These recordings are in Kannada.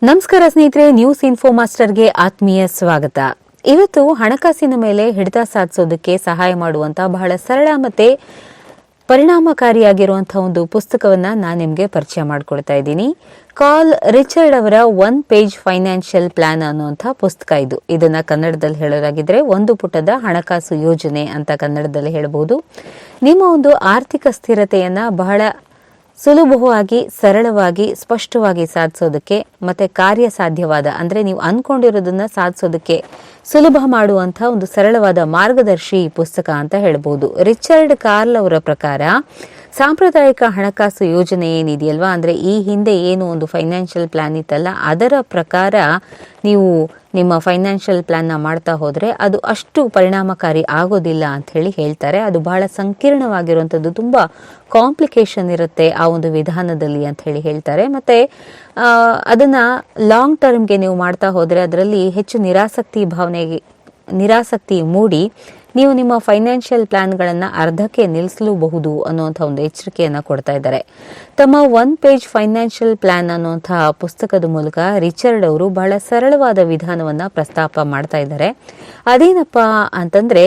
ನಮಸ್ಕಾರ ಸ್ನೇಹಿತರೆ, ನ್ಯೂಸ್ ಇನ್ಫೋ ಮಾಸ್ಟರ್ಗೆ ಆತ್ಮೀಯ ಸ್ವಾಗತ. ಇವತ್ತು ಹಣಕಾಸಿನ ಮೇಲೆ ಹಿಡಿತ ಸಾಧಿಸೋದಕ್ಕೆ ಸಹಾಯ ಮಾಡುವಂತಹ ಬಹಳ ಸರಳ ಮತ್ತೆ ಪರಿಣಾಮಕಾರಿಯಾಗಿರುವಂತಹ ಒಂದು ಪುಸ್ತಕವನ್ನ ನಾನು ನಿಮಗೆ ಪರಿಚಯ ಮಾಡಿಕೊಡ್ತಾ ಇದ್ದೀನಿ. ಕಾರ್ಲ್ ರಿಚರ್ಡ್ ಅವರ 1 ಪೇಜ್ ಫೈನಾನ್ಷಿಯಲ್ ಪ್ಲಾನ್ ಅನ್ನುವಂಥ ಪುಸ್ತಕ ಇದು. ಇದನ್ನ ಕನ್ನಡದಲ್ಲಿ ಹೇಳೋದಾಗಿದ್ರೆ ಒಂದು ಪುಟದ ಹಣಕಾಸು ಯೋಜನೆ ಅಂತ ಕನ್ನಡದಲ್ಲಿ ಹೇಳಬಹುದು. ನಿಮ್ಮ ಒಂದು ಆರ್ಥಿಕ ಸ್ಥಿರತೆಯನ್ನ ಬಹಳ ಸುಲಭವಾಗಿ, ಸರಳವಾಗಿ, ಸ್ಪಷ್ಟವಾಗಿ ಸಾಧಿಸೋದಕ್ಕೆ ಮತ್ತೆ ಕಾರ್ಯಸಾಧ್ಯವಾದ ಅಂದ್ರೆ ನೀವು ಅನ್ಕೊಂಡಿರೋದನ್ನ ಸಾಧಿಸೋದಕ್ಕೆ ಸುಲಭ ಮಾಡುವಂತಹ ಒಂದು ಸರಳವಾದ ಮಾರ್ಗದರ್ಶಿ ಪುಸ್ತಕ ಅಂತ ಹೇಳ್ಬೋದು. ರಿಚರ್ಡ್ ಕಾರ್ಲ್ ಅವರ ಪ್ರಕಾರ ಸಾಂಪ್ರದಾಯಿಕ ಹಣಕಾಸು ಯೋಜನೆ ಏನಿದೆಯಲ್ವಾ, ಅಂದ್ರೆ ಈ ಹಿಂದೆ ಏನು ಒಂದು ಫೈನಾನ್ಷಿಯಲ್ ಪ್ಲಾನ್ ಇತ್ತಲ್ಲ, ಅದರ ಪ್ರಕಾರ ನೀವು ನಿಮ್ಮ ಫೈನಾನ್ಷಿಯಲ್ ಪ್ಲಾನ್ನ ಮಾಡ್ತಾ ಹೋದ್ರೆ ಅದು ಅಷ್ಟು ಪರಿಣಾಮಕಾರಿ ಆಗೋದಿಲ್ಲ ಅಂತ ಹೇಳಿ ಹೇಳ್ತಾರೆ. ಅದು ಬಹಳ ಸಂಕೀರ್ಣವಾಗಿರುವಂಥದ್ದು, ತುಂಬಾ ಕಾಂಪ್ಲಿಕೇಶನ್ ಇರುತ್ತೆ ಆ ಒಂದು ವಿಧಾನದಲ್ಲಿ ಅಂತ ಹೇಳಿ ಹೇಳ್ತಾರೆ. ಮತ್ತೆ ಅದನ್ನ ಲಾಂಗ್ ಟರ್ಮ್ಗೆ ನೀವು ಮಾಡ್ತಾ ಹೋದ್ರೆ ಅದರಲ್ಲಿ ಹೆಚ್ಚು ನಿರಾಸಕ್ತಿ ಮೂಡಿ ನೀವು ನಿಮ್ಮ ಫೈನಾನ್ಷಿಯಲ್ ಪ್ಲಾನ್ಗಳನ್ನ ಅರ್ಧಕ್ಕೆ ನಿಲ್ಲಿಸಲೂಬಹುದು ಅನ್ನುವಂಥ ಒಂದು ಎಚ್ಚರಿಕೆಯನ್ನ ಕೊಡ್ತಾ ಇದ್ದಾರೆ. ತಮ್ಮ 1 ಪೇಜ್ ಫೈನಾನ್ಷಿಯಲ್ ಪ್ಲಾನ್ ಅನ್ನುವಂತಹ ಪುಸ್ತಕದ ಮೂಲಕ ರಿಚರ್ಡ್ ಅವರು ಬಹಳ ಸರಳವಾದ ವಿಧಾನವನ್ನ ಪ್ರಸ್ತಾಪ ಮಾಡ್ತಾ ಇದ್ದಾರೆ. ಅದೇನಪ್ಪಾ ಅಂತಂದ್ರೆ,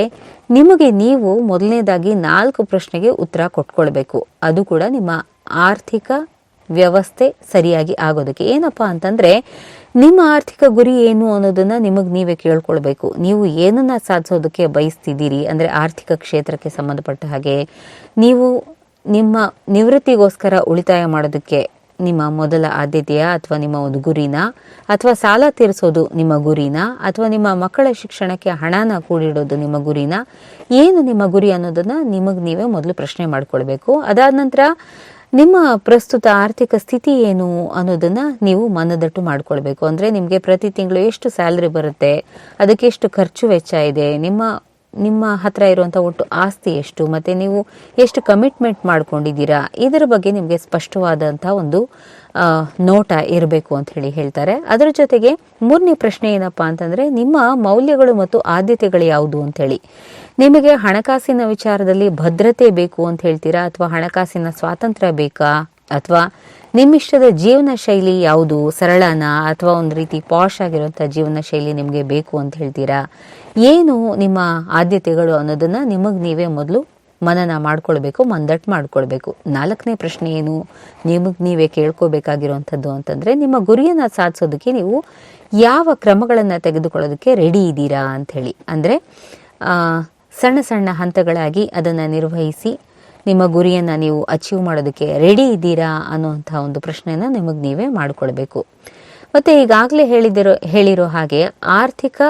ನಿಮಗೆ ನೀವು ಮೊದಲನೇದಾಗಿ 4 ಪ್ರಶ್ನೆಗೆ ಉತ್ತರ ಕೊಟ್ಕೊಳ್ಬೇಕು. ಅದು ಕೂಡ ನಿಮ್ಮ ಆರ್ಥಿಕ ವ್ಯವಸ್ಥೆ ಸರಿಯಾಗಿ ಆಗೋದಕ್ಕೆ. ಏನಪ್ಪಾ ಅಂತಂದ್ರೆ, ನಿಮ್ಮ ಆರ್ಥಿಕ ಗುರಿ ಏನು ಅನ್ನೋದನ್ನ ನಿಮಗ್ ನೀವೇ ಕೇಳ್ಕೊಳ್ಬೇಕು. ನೀವು ಏನನ್ನ ಸಾಧಿಸೋದಕ್ಕೆ ಬಯಸ್ತಿದ್ದೀರಿ, ಅಂದ್ರೆ ಆರ್ಥಿಕ ಕ್ಷೇತ್ರಕ್ಕೆ ಸಂಬಂಧಪಟ್ಟ ಹಾಗೆ ನೀವು ನಿಮ್ಮ ನಿವೃತ್ತಿಗೋಸ್ಕರ ಉಳಿತಾಯ ಮಾಡೋದಕ್ಕೆ ನಿಮ್ಮ ಮೊದಲ ಆದ್ಯತೆಯ ಅಥವಾ ನಿಮ್ಮ ಒಂದು ಗುರಿನ, ಅಥವಾ ಸಾಲ ತೀರಿಸೋದು ನಿಮ್ಮ ಗುರಿನ, ಅಥವಾ ನಿಮ್ಮ ಮಕ್ಕಳ ಶಿಕ್ಷಣಕ್ಕೆ ಹಣನ ಕೂಡಿಡೋದು ನಿಮ್ಮ ಗುರಿನ, ಏನು ನಿಮ್ಮ ಗುರಿ ಅನ್ನೋದನ್ನ ನಿಮಗ್ ನೀವೇ ಮೊದಲು ಪ್ರಶ್ನೆ ಮಾಡ್ಕೊಳ್ಬೇಕು. ಅದಾದ ನಂತರ ನಿಮ್ಮ ಪ್ರಸ್ತುತ ಆರ್ಥಿಕ ಸ್ಥಿತಿ ಏನು ಅನ್ನೋದನ್ನ ನೀವು ಮನದಟ್ಟು ಮಾಡ್ಕೊಳ್ಬೇಕು. ಅಂದ್ರೆ ನಿಮ್ಗೆ ಪ್ರತಿ ತಿಂಗಳು ಎಷ್ಟು ಸ್ಯಾಲರಿ ಬರುತ್ತೆ, ಅದಕ್ಕೆ ಎಷ್ಟು ಖರ್ಚು ವೆಚ್ಚ ಇದೆ, ನಿಮ್ಮ ಹತ್ರ ಇರುವಂತ ಒಟ್ಟು ಆಸ್ತಿ ಎಷ್ಟು, ಮತ್ತೆ ನೀವು ಎಷ್ಟು ಕಮಿಟ್ಮೆಂಟ್ ಮಾಡ್ಕೊಂಡಿದ್ದೀರಾ, ಇದರ ಬಗ್ಗೆ ನಿಮ್ಗೆ ಸ್ಪಷ್ಟವಾದಂತಹ ಒಂದು ನೋಟ ಇರಬೇಕು ಅಂತ ಹೇಳಿ ಹೇಳ್ತಾರೆ. ಅದರ ಜೊತೆಗೆ 3ನೇ ಪ್ರಶ್ನೆ ಏನಪ್ಪಾ ಅಂತಂದ್ರೆ, ನಿಮ್ಮ ಮೌಲ್ಯಗಳು ಮತ್ತು ಆದ್ಯತೆಗಳು ಯಾವುದು ಅಂತ ಹೇಳಿ. ನಿಮಗೆ ಹಣಕಾಸಿನ ವಿಚಾರದಲ್ಲಿ ಭದ್ರತೆ ಬೇಕು ಅಂತ ಹೇಳ್ತೀರಾ, ಅಥವಾ ಹಣಕಾಸಿನ ಸ್ವಾತಂತ್ರ್ಯ ಬೇಕಾ, ಅಥವಾ ನಿಮ್ಮಿಷ್ಟದ ಜೀವನ ಶೈಲಿ ಯಾವುದು, ಸರಳನ ಅಥವಾ ಒಂದು ರೀತಿ ಪಾಶ್ ಆಗಿರುವಂತಹ ಜೀವನ ಶೈಲಿ ನಿಮ್ಗೆ ಬೇಕು ಅಂತ ಹೇಳ್ತೀರಾ, ಏನು ನಿಮ್ಮ ಆದ್ಯತೆಗಳು ಅನ್ನೋದನ್ನ ನಿಮಗ್ ನೀವೇ ಮೊದಲು ಮನನ ಮಾಡ್ಕೊಳ್ಬೇಕು, ಮಂದಟ್ ಮಾಡ್ಕೊಳ್ಬೇಕು. 4ನೇ ಪ್ರಶ್ನೆ ಏನು, ನಿಮಗ್ ನೀವೇ ಕೇಳ್ಕೋಬೇಕಾಗಿರುವಂಥದ್ದು ಅಂತಂದ್ರೆ, ನಿಮ್ಮ ಗುರಿಯನ್ನ ಸಾಧಿಸೋದಕ್ಕೆ ನೀವು ಯಾವ ಕ್ರಮಗಳನ್ನ ತೆಗೆದುಕೊಳ್ಳೋದಕ್ಕೆ ರೆಡಿ ಇದ್ದೀರಾ ಅಂತ ಹೇಳಿ. ಅಂದ್ರೆ ಸಣ್ಣ ಸಣ್ಣ ಹಂತಗಳಾಗಿ ಅದನ್ನ ನಿರ್ವಹಿಸಿ ನಿಮ್ಮ ಗುರಿಯನ್ನ ನೀವು ಅಚೀವ್ ಮಾಡೋದಕ್ಕೆ ರೆಡಿ ಇದ್ದೀರಾ ಅನ್ನುವಂತಹ ಒಂದು ಪ್ರಶ್ನೆನ ನಿಮಗ್ ನೀವೇ ಮಾಡ್ಕೊಳ್ಬೇಕು. ಮತ್ತೆ ಈಗಾಗಲೇ ಹೇಳಿರೋ ಹಾಗೆ ಆರ್ಥಿಕ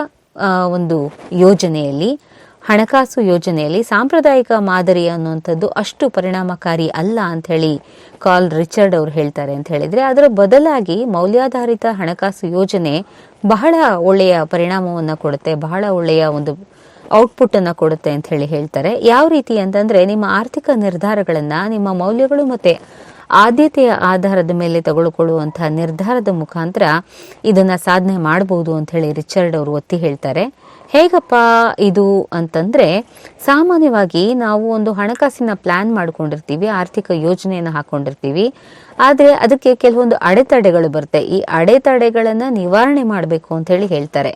ಒಂದು ಯೋಜನೆಯಲ್ಲಿ, ಹಣಕಾಸು ಯೋಜನೆಯಲ್ಲಿ ಸಾಂಪ್ರದಾಯಿಕ ಮಾದರಿ ಅನ್ನುವಂಥದ್ದು ಅಷ್ಟು ಪರಿಣಾಮಕಾರಿ ಅಲ್ಲ ಅಂತ ಹೇಳಿ ಕಾರ್ಲ್ ರಿಚರ್ಡ್ ಅವರು ಹೇಳ್ತಾರೆ ಅಂತ ಹೇಳಿದ್ರೆ, ಅದರ ಬದಲಾಗಿ ಮೌಲ್ಯಾಧಾರಿತ ಹಣಕಾಸು ಯೋಜನೆ ಬಹಳ ಒಳ್ಳೆಯ ಪರಿಣಾಮವನ್ನ ಕೊಡುತ್ತೆ, ಬಹಳ ಒಳ್ಳೆಯ ಒಂದು ಔಟ್ಪುಟ್ ಅನ್ನ ಕೊಡುತ್ತೆ ಅಂತ ಹೇಳಿ ಹೇಳ್ತಾರೆ. ಯಾವ ರೀತಿ ಅಂತಂದ್ರೆ, ನಿಮ್ಮ ಆರ್ಥಿಕ ನಿರ್ಧಾರಗಳನ್ನ ನಿಮ್ಮ ಮೌಲ್ಯಗಳು ಮತ್ತೆ ಆದ್ಯತೆಯ ಆಧಾರದ ಮೇಲೆ ತೆಗೆದುಕೊಳ್ಳುವಂತಹ ನಿರ್ಧಾರದ ಮುಖಾಂತರ ಇದನ್ನ ಸಾಧನೆ ಮಾಡಬಹುದು ಅಂತ ಹೇಳಿ ರಿಚರ್ಡ್ ಅವರು ಒತ್ತಿ ಹೇಳ್ತಾರೆ. ಹೇಗಪ್ಪ ಇದು ಅಂತಂದ್ರೆ, ಸಾಮಾನ್ಯವಾಗಿ ನಾವು ಒಂದು ಹಣಕಾಸಿನ ಪ್ಲಾನ್ ಮಾಡ್ಕೊಂಡಿರ್ತೀವಿ, ಆರ್ಥಿಕ ಯೋಜನೆಯನ್ನು ಹಾಕೊಂಡಿರ್ತೀವಿ, ಆದ್ರೆ ಅದಕ್ಕೆ ಕೆಲವೊಂದು ಅಡೆತಡೆಗಳು ಬರುತ್ತೆ. ಈ ಅಡೆತಡೆಗಳನ್ನ ನಿವಾರಣೆ ಮಾಡಬೇಕು ಅಂತ ಹೇಳಿ ಹೇಳ್ತಾರೆ.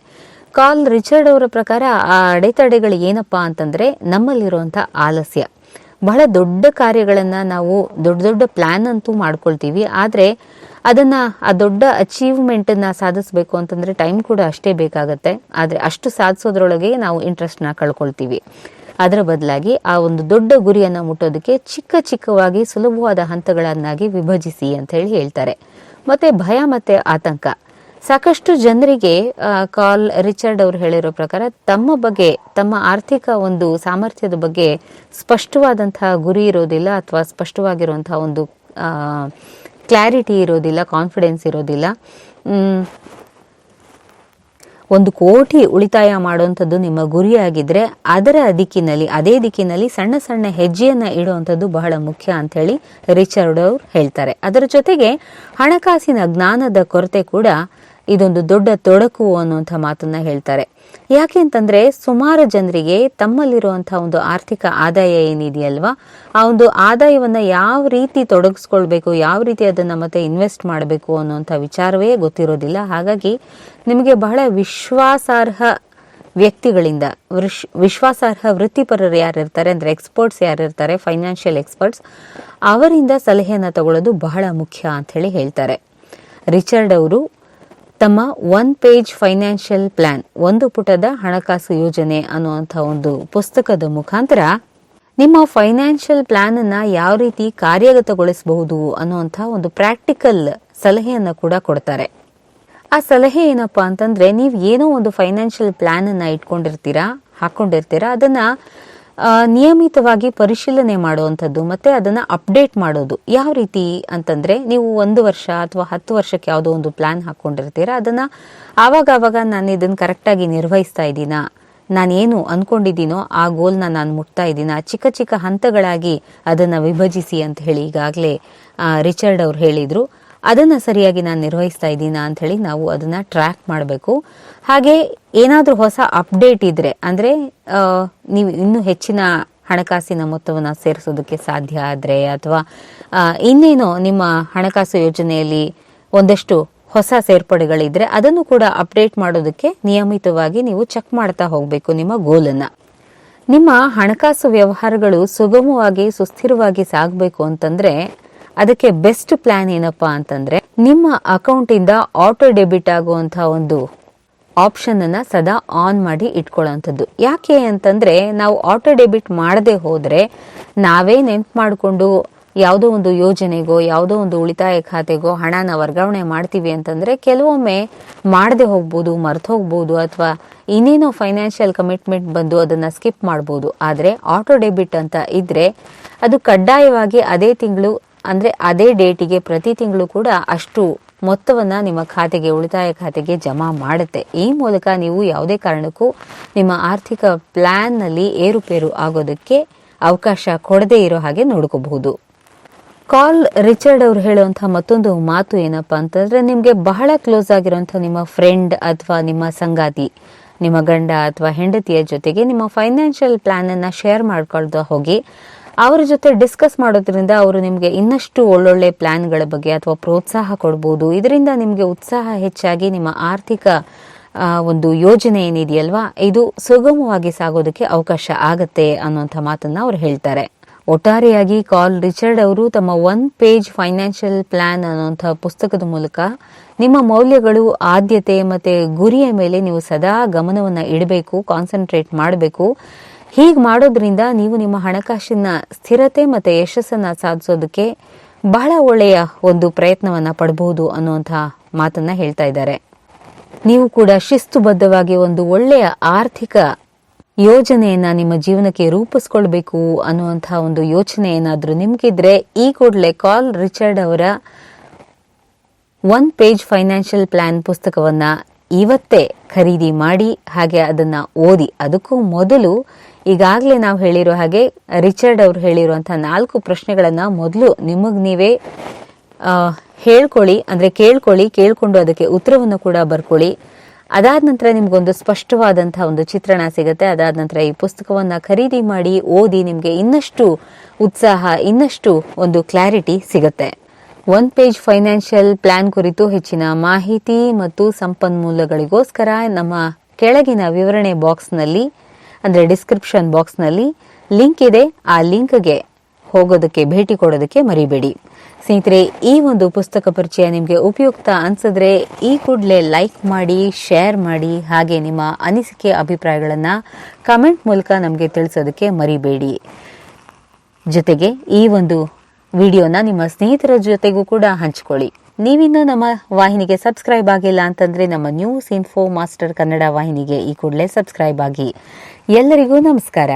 ಕಾರ್ಲ್ ರಿಚರ್ಡ್ ಅವರ ಪ್ರಕಾರ ಆ ಅಡೆತಡೆಗಳು ಏನಪ್ಪಾ ಅಂತಂದ್ರೆ, ನಮ್ಮಲ್ಲಿರುವಂತಹ ಆಲಸ್ಯ. ಬಹಳ ದೊಡ್ಡ ಕಾರ್ಯಗಳನ್ನ ನಾವು ದೊಡ್ಡ ಪ್ಲಾನ್ ಅಂತೂ ಮಾಡ್ಕೊಳ್ತೀವಿ, ಆದ್ರೆ ಅದನ್ನ ಆ ದೊಡ್ಡ ಅಚೀವ್ಮೆಂಟ್ ಅನ್ನ ಸಾಧಿಸಬೇಕು ಅಂತಂದ್ರೆ ಟೈಮ್ ಕೂಡ ಅಷ್ಟೇ ಬೇಕಾಗತ್ತೆ. ಆದ್ರೆ ಅಷ್ಟು ಸಾಧಿಸೋದ್ರೊಳಗೆ ನಾವು ಇಂಟ್ರೆಸ್ಟ್ ನ ಕಳ್ಕೊಳ್ತೀವಿ. ಅದರ ಬದಲಾಗಿ ಆ ಒಂದು ದೊಡ್ಡ ಗುರಿಯನ್ನ ಮುಟ್ಟೋದಕ್ಕೆ ಚಿಕ್ಕವಾಗಿ ಸುಲಭವಾದ ಹಂತಗಳನ್ನಾಗಿ ವಿಭಜಿಸಿ ಅಂತ ಹೇಳಿ ಹೇಳ್ತಾರೆ. ಮತ್ತೆ ಭಯ ಮತ್ತೆ ಆತಂಕ, ಸಾಕಷ್ಟು ಜನರಿಗೆ ಕಾರ್ಲ್ ರಿಚರ್ಡ್ ಅವರು ಹೇಳಿರೋ ಪ್ರಕಾರ ತಮ್ಮ ಆರ್ಥಿಕ ಒಂದು ಸಾಮರ್ಥ್ಯದ ಬಗ್ಗೆ ಸ್ಪಷ್ಟವಾದಂತಹ ಗುರಿ ಇರೋದಿಲ್ಲ, ಅಥವಾ ಸ್ಪಷ್ಟವಾಗಿರುವಂತಹ ಒಂದು ಕ್ಲಾರಿಟಿ ಇರೋದಿಲ್ಲ, ಕಾನ್ಫಿಡೆನ್ಸ್ ಇರೋದಿಲ್ಲ. 1 ಕೋಟಿ ಉಳಿತಾಯ ಮಾಡುವಂಥದ್ದು ನಿಮ್ಮ ಗುರಿಯಾಗಿದ್ರೆ ಅದೇ ದಿಕ್ಕಿನಲ್ಲಿ ಸಣ್ಣ ಸಣ್ಣ ಹೆಜ್ಜೆಯನ್ನ ಇಡುವಂಥದ್ದು ಬಹಳ ಮುಖ್ಯ ಅಂತ ಹೇಳಿ ರಿಚರ್ಡ್ ಅವರು ಹೇಳ್ತಾರೆ. ಅದರ ಜೊತೆಗೆ ಹಣಕಾಸಿನ ಜ್ಞಾನದ ಕೊರತೆ ಕೂಡ ಇದೊಂದು ದೊಡ್ಡ ತೊಡಕು ಅನ್ನುವಂಥ ಮಾತನ್ನ ಹೇಳ್ತಾರೆ. ಯಾಕೆ ಅಂತಂದ್ರೆ ಸುಮಾರು ಜನರಿಗೆ ತಮ್ಮಲ್ಲಿರುವಂತಹ ಒಂದು ಆರ್ಥಿಕ ಆದಾಯ ಏನಿದೆಯಲ್ವಾ, ಆ ಒಂದು ಆದಾಯವನ್ನ ಯಾವ ರೀತಿ ತೊಡಗಿಸ್ಕೊಳ್ಬೇಕು, ಯಾವ ರೀತಿ ಅದನ್ನ ಮತ್ತೆ ಇನ್ವೆಸ್ಟ್ ಮಾಡಬೇಕು ಅನ್ನುವಂಥ ವಿಚಾರವೇ ಗೊತ್ತಿರೋದಿಲ್ಲ. ಹಾಗಾಗಿ ನಿಮಗೆ ಬಹಳ ವಿಶ್ವಾಸಾರ್ಹ ವ್ಯಕ್ತಿಗಳಿಂದ, ವಿಶ್ವಾಸಾರ್ಹ ವೃತ್ತಿಪರರು ಯಾರಿರ್ತಾರೆ ಅಂದ್ರೆ ಎಕ್ಸ್ಪರ್ಟ್ಸ್ ಯಾರಿರ್ತಾರೆ, ಫೈನಾನ್ಷಿಯಲ್ ಎಕ್ಸ್ಪರ್ಟ್ಸ್, ಅವರಿಂದ ಸಲಹೆಯನ್ನು ತಗೊಳ್ಳೋದು ಬಹಳ ಮುಖ್ಯ ಅಂತ ಹೇಳಿ ಹೇಳ್ತಾರೆ. ರಿಚರ್ಡ್ ಅವರು ತಮ್ಮ 1 ಪೇಜ್ ಫೈನಾನ್ಷಿಯಲ್ ಪ್ಲಾನ್, 1 ಪುಟದ ಹಣಕಾಸು ಯೋಜನೆ ಅನ್ನುವಂಥ ಒಂದು ಪುಸ್ತಕದ ಮುಖಾಂತರ ನಿಮ್ಮ ಫೈನಾನ್ಷಿಯಲ್ ಪ್ಲಾನ್ ಅನ್ನ ಯಾವ ರೀತಿ ಕಾರ್ಯಗತಗೊಳಿಸಬಹುದು ಅನ್ನುವಂಥ ಒಂದು ಪ್ರಾಕ್ಟಿಕಲ್ ಸಲಹೆಯನ್ನ ಕೂಡ ಕೊಡ್ತಾರೆ. ಆ ಸಲಹೆ ಏನಪ್ಪಾ ಅಂತಂದ್ರೆ, ನೀವು ಏನೋ ಒಂದು ಫೈನಾನ್ಷಿಯಲ್ ಪ್ಲಾನ್ ಅನ್ನ ಹಾಕೊಂಡಿರ್ತೀರಾ, ಅದನ್ನ ನಿಯಮಿತವಾಗಿ ಪರಿಶೀಲನೆ ಮಾಡುವಂಥದ್ದು ಮತ್ತೆ ಅದನ್ನ ಅಪ್ಡೇಟ್ ಮಾಡೋದು. ಯಾವ ರೀತಿ ಅಂತಂದ್ರೆ, ನೀವು 1 ವರ್ಷ ಅಥವಾ 10 ವರ್ಷಕ್ಕೆ ಯಾವುದೋ ಒಂದು ಪ್ಲಾನ್ ಹಾಕೊಂಡಿರ್ತೀರಾ, ಅದನ್ನ ಆವಾಗ ನಾನು ಇದನ್ನ ಕರೆಕ್ಟಾಗಿ ನಿರ್ವಹಿಸ್ತಾ ಇದ್ದೀನಾ, ನಾನೇನು ಅನ್ಕೊಂಡಿದ್ದೀನೋ ಆ ಗೋಲ್ನ ನಾನು ಮುಟ್ತಾ ಇದ್ದೀನಾ, ಚಿಕ್ಕ ಚಿಕ್ಕ ಹಂತಗಳಾಗಿ ಅದನ್ನ ವಿಭಜಿಸಿ ಅಂತ ಹೇಳಿ ಈಗಾಗಲೇ ರಿಚರ್ಡ್ ಅವ್ರು ಹೇಳಿದ್ರು. ಅದನ್ನ ಸರಿಯಾಗಿ ನಾನು ನಿರ್ವಹಿಸ್ತಾ ಇದ್ದೀನಾ ಅಂತ ಹೇಳಿ ನಾವು ಅದನ್ನ ಟ್ರ್ಯಾಕ್ ಮಾಡಬೇಕು. ಹಾಗೆ ಏನಾದ್ರೂ ಹೊಸ ಅಪ್ಡೇಟ್ ಇದ್ರೆ, ಅಂದ್ರೆ ನೀವು ಇನ್ನೂ ಹೆಚ್ಚಿನ ಹಣಕಾಸಿನ ಮೊತ್ತವನ್ನ ಸೇರಿಸೋದಕ್ಕೆ ಸಾಧ್ಯ ಆದ್ರೆ, ಅಥವಾ ಇನ್ನೇನೋ ನಿಮ್ಮ ಹಣಕಾಸು ಯೋಜನೆಯಲ್ಲಿ ಒಂದಷ್ಟು ಹೊಸ ಸೇರ್ಪಡೆಗಳಿದ್ರೆ ಅದನ್ನು ಕೂಡ ಅಪ್ಡೇಟ್ ಮಾಡೋದಕ್ಕೆ ನಿಯಮಿತವಾಗಿ ನೀವು ಚೆಕ್ ಮಾಡ್ತಾ ಹೋಗ್ಬೇಕು ನಿಮ್ಮ ಗೋಲನ್ನ. ನಿಮ್ಮ ಹಣಕಾಸು ವ್ಯವಹಾರಗಳು ಸುಗಮವಾಗಿ ಸುಸ್ಥಿರವಾಗಿ ಸಾಗಬೇಕು ಅಂತಂದ್ರೆ ಅದಕ್ಕೆ ಬೆಸ್ಟ್ ಪ್ಲಾನ್ ಏನಪ್ಪಾ ಅಂತಂದ್ರೆ, ನಿಮ್ಮ ಅಕೌಂಟ್ ಇಂದ ಆಟೋ ಡೆಬಿಟ್ ಆಗುವಂತಹ ಒಂದು ಆಪ್ಷನ್ ಅನ್ನ ಸದಾ ಆನ್ ಮಾಡಿ ಇಟ್ಕೊಳ್ಳೋಂಥದ್ದು. ಯಾಕೆ ಅಂತಂದ್ರೆ, ನಾವು ಆಟೋ ಡೆಬಿಟ್ ಮಾಡದೆ ಹೋದ್ರೆ ನಾವೇ ನೆನ್ಪು ಮಾಡಿಕೊಂಡು ಯಾವುದೋ ಒಂದು ಯೋಜನೆಗೋ ಯಾವುದೋ ಒಂದು ಉಳಿತಾಯ ಖಾತೆಗೋ ಹಣನ ವರ್ಗಾವಣೆ ಮಾಡ್ತೀವಿ ಅಂತಂದ್ರೆ ಕೆಲವೊಮ್ಮೆ ಮಾಡದೆ ಹೋಗ್ಬೋದು, ಮರ್ತು ಹೋಗ್ಬೋದು, ಅಥವಾ ಇನ್ನೇನೋ ಫೈನಾನ್ಷಿಯಲ್ ಕಮಿಟ್ಮೆಂಟ್ ಬಂದು ಅದನ್ನ ಸ್ಕಿಪ್ ಮಾಡ್ಬೋದು. ಆದ್ರೆ ಆಟೋ ಡೆಬಿಟ್ ಅಂತ ಇದ್ರೆ ಅದು ಕಡ್ಡಾಯವಾಗಿ ಅದೇ ತಿಂಗಳು ಅಂದ್ರೆ ಅದೇ ಡೇಟಿಗೆ ಪ್ರತಿ ತಿಂಗಳು ಕೂಡ ಅಷ್ಟು ಮೊತ್ತವನ್ನ ನಿಮ್ಮ ಖಾತೆಗೆ, ಉಳಿತಾಯ ಖಾತೆಗೆ ಜಮಾ ಮಾಡುತ್ತೆ. ಈ ಮೂಲಕ ನೀವು ಯಾವುದೇ ಕಾರಣಕ್ಕೂ ನಿಮ್ಮ ಆರ್ಥಿಕ ಪ್ಲಾನ್ ನಲ್ಲಿ ಏರುಪೇರು ಆಗೋದಕ್ಕೆ ಅವಕಾಶ ಕೊಡದೇ ಇರೋ ಹಾಗೆ ನೋಡ್ಕೋಬಹುದು. ಕಾರ್ಲ್ ರಿಚರ್ಡ್ ಅವರು ಹೇಳುವಂತಹ ಮತ್ತೊಂದು ಮಾತು ಏನಪ್ಪಾ ಅಂತಂದ್ರೆ, ನಿಮ್ಗೆ ಬಹಳ ಕ್ಲೋಸ್ ಆಗಿರುವಂತಹ ನಿಮ್ಮ ಫ್ರೆಂಡ್ ಅಥವಾ ನಿಮ್ಮ ಸಂಗಾತಿ, ನಿಮ್ಮ ಗಂಡ ಅಥವಾ ಹೆಂಡತಿಯ ಜೊತೆಗೆ ನಿಮ್ಮ ಫೈನಾನ್ಷಿಯಲ್ ಪ್ಲಾನ್ ಅನ್ನ ಶೇರ್ ಮಾಡ್ಕೊಳ್ತಾ ಹೋಗಿ ಅವರ ಜೊತೆ ಡಿಸ್ಕಸ್ ಮಾಡೋದ್ರಿಂದ ಅವರು ನಿಮಗೆ ಇನ್ನಷ್ಟು ಒಳ್ಳೊಳ್ಳೆ ಪ್ಲಾನ್ಗಳ ಬಗ್ಗೆ ಅಥವಾ ಪ್ರೋತ್ಸಾಹ ಕೊಡಬಹುದು. ಇದರಿಂದ ನಿಮಗೆ ಉತ್ಸಾಹ ಹೆಚ್ಚಾಗಿ ನಿಮ್ಮ ಆರ್ಥಿಕ ಒಂದು ಯೋಜನೆ ಏನಿದೆಯಲ್ವಾ, ಇದು ಸುಗಮವಾಗಿ ಸಾಗೋದಕ್ಕೆ ಅವಕಾಶ ಆಗತ್ತೆ ಅನ್ನುವಂಥ ಮಾತನ್ನ ಅವ್ರು ಹೇಳ್ತಾರೆ. ಒಟ್ಟಾರೆಯಾಗಿ ಕಾರ್ಲ್ ರಿಚರ್ಡ್ ಅವರು ತಮ್ಮ 1 ಪೇಜ್ ಫೈನಾನ್ಷಿಯಲ್ ಪ್ಲಾನ್ ಅನ್ನುವಂಥ ಪುಸ್ತಕದ ಮೂಲಕ ನಿಮ್ಮ ಮೌಲ್ಯಗಳು, ಆದ್ಯತೆ ಮತ್ತೆ ಗುರಿಯ ಮೇಲೆ ನೀವು ಸದಾ ಗಮನವನ್ನ ಇಡಬೇಕು, ಕಾನ್ಸಂಟ್ರೇಟ್ ಮಾಡಬೇಕು. ಹೀಗೆ ಮಾಡೋದ್ರಿಂದ ನೀವು ನಿಮ್ಮ ಹಣಕಾಸಿನ ಸ್ಥಿರತೆ ಮತ್ತೆ ಯಶಸ್ಸನ್ನ ಸಾಧಿಸೋದಕ್ಕೆ ಬಹಳ ಒಳ್ಳೆಯ ಒಂದು ಪ್ರಯತ್ನವನ್ನ ಪಡಬಹುದು ಅನ್ನುವಂಥ ಮಾತನ್ನ ಹೇಳ್ತಾ ಇದ್ದಾರೆ. ನೀವು ಕೂಡ ಶಿಸ್ತುಬದ್ಧವಾಗಿ ಒಂದು ಒಳ್ಳೆಯ ಆರ್ಥಿಕ ಯೋಜನೆಯನ್ನ ನಿಮ್ಮ ಜೀವನಕ್ಕೆ ರೂಪಿಸ್ಕೊಳ್ಬೇಕು ಅನ್ನುವಂಥ ಒಂದು ಯೋಚನೆ ಏನಾದ್ರೂ ನಿಮ್ಗಿದ್ರೆ ಈ ಕೂಡಲೇ ಕಾರ್ಲ್ ರಿಚರ್ಡ್ ಅವರ 1 ಪೇಜ್ ಫೈನಾನ್ಷಿಯಲ್ ಪ್ಲಾನ್ ಪುಸ್ತಕವನ್ನ ಇವತ್ತೇ ಖರೀದಿ ಮಾಡಿ ಹಾಗೆ ಅದನ್ನ ಓದಿ. ಅದಕ್ಕೂ ಮೊದಲು ಈಗಾಗಲೇ ನಾವು ಹೇಳಿರೋ ಹಾಗೆ ರಿಚರ್ಡ್ ಅವರು ಹೇಳಿರುವಂತಹ 4 ಪ್ರಶ್ನೆಗಳನ್ನ ಮೊದಲು ನಿಮಗ್ ನೀವೇ ಹೇಳ್ಕೊಳ್ಳಿ, ಅಂದ್ರೆ ಕೇಳ್ಕೊಂಡು ಅದಕ್ಕೆ ಉತ್ತರವನ್ನು ಕೂಡ ಬರ್ಕೊಳ್ಳಿ. ಅದಾದ ನಂತರ ನಿಮ್ಗೊಂದು ಸ್ಪಷ್ಟವಾದಂತಹ ಒಂದು ಚಿತ್ರಣ ಸಿಗುತ್ತೆ. ಅದಾದ ನಂತರ ಈ ಪುಸ್ತಕವನ್ನ ಖರೀದಿ ಮಾಡಿ ಓದಿ, ನಿಮ್ಗೆ ಇನ್ನಷ್ಟು ಉತ್ಸಾಹ, ಇನ್ನಷ್ಟು ಒಂದು ಕ್ಲಾರಿಟಿ ಸಿಗುತ್ತೆ. 1 ಪೇಜ್ ಫೈನಾನ್ಷಿಯಲ್ ಪ್ಲಾನ್ ಕುರಿತು ಹೆಚ್ಚಿನ ಮಾಹಿತಿ ಮತ್ತು ಸಂಪನ್ಮೂಲಗಳಿಗೋಸ್ಕರ ನಮ್ಮ ಕೆಳಗಿನ ವಿವರಣೆ ಬಾಕ್ಸ್ನಲ್ಲಿ, ಅಂದ್ರೆ ಡಿಸ್ಕ್ರಿಪ್ಷನ್ ಬಾಕ್ಸ್ನಲ್ಲಿ ಲಿಂಕ್ ಇದೆ. ಆ ಲಿಂಕ್ಗೆ ಹೋಗೋದಕ್ಕೆ, ಭೇಟಿ ಕೊಡೋದಕ್ಕೆ ಮರಿಬೇಡಿ. ಸ್ನೇಹಿತರೆ, ಈ ಒಂದು ಪುಸ್ತಕ ಪರಿಚಯ ನಿಮಗೆ ಉಪಯುಕ್ತ ಅನ್ಸಿದ್ರೆ ಈ ಕೂಡಲೇ ಲೈಕ್ ಮಾಡಿ, ಶೇರ್ ಮಾಡಿ, ಹಾಗೆ ನಿಮ್ಮ ಅನಿಸಿಕೆ ಅಭಿಪ್ರಾಯಗಳನ್ನ ಕಮೆಂಟ್ ಮೂಲಕ ನಮಗೆ ತಿಳಿಸೋದಕ್ಕೆ ಮರಿಬೇಡಿ. ಜೊತೆಗೆ ಈ ಒಂದು ವಿಡಿಯೋನ ನಿಮ್ಮ ಸ್ನೇಹಿತರ ಜೊತೆಗೂ ಕೂಡ ಹಂಚಿಕೊಳ್ಳಿ. ನೀವಿನ್ನೂ ನಮ್ಮ ವಾಹಿನಿಗೆ ಸಬ್ಸ್ಕ್ರೈಬ್ ಆಗಿಲ್ಲ ಅಂತಂದ್ರೆ ನಮ್ಮ ನ್ಯೂಸ್ ಇನ್ಫೋ ಮಾಸ್ಟರ್ ಕನ್ನಡ ವಾಹಿನಿಗೆ ಈ ಕೂಡಲೇ ಸಬ್ಸ್ಕ್ರೈಬ್ ಆಗಿ. ಎಲ್ಲರಿಗೂ ನಮಸ್ಕಾರ.